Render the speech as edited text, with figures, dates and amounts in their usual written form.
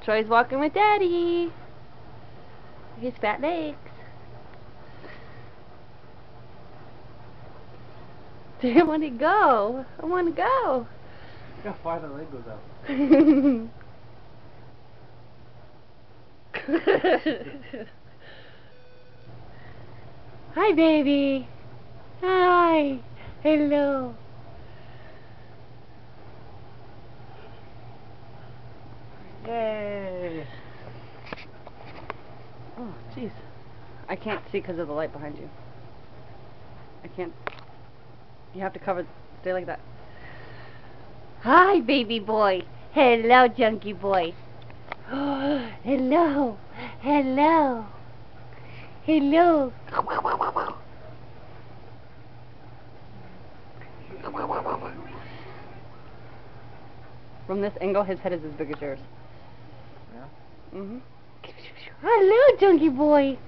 Troy's walking with Daddy. His fat legs. Do you want to go? I want to go. Look how far the leg goes out. Hi, baby. Hi. Hello. Yay! Oh, jeez. I can't see because of the light behind you. I can't. You have to cover. Stay like that. Hi, baby boy. Hello, junkie boy. Hello. Hello. Hello. From this angle, his head is as big as yours. Yeah? Hello, junkie boy.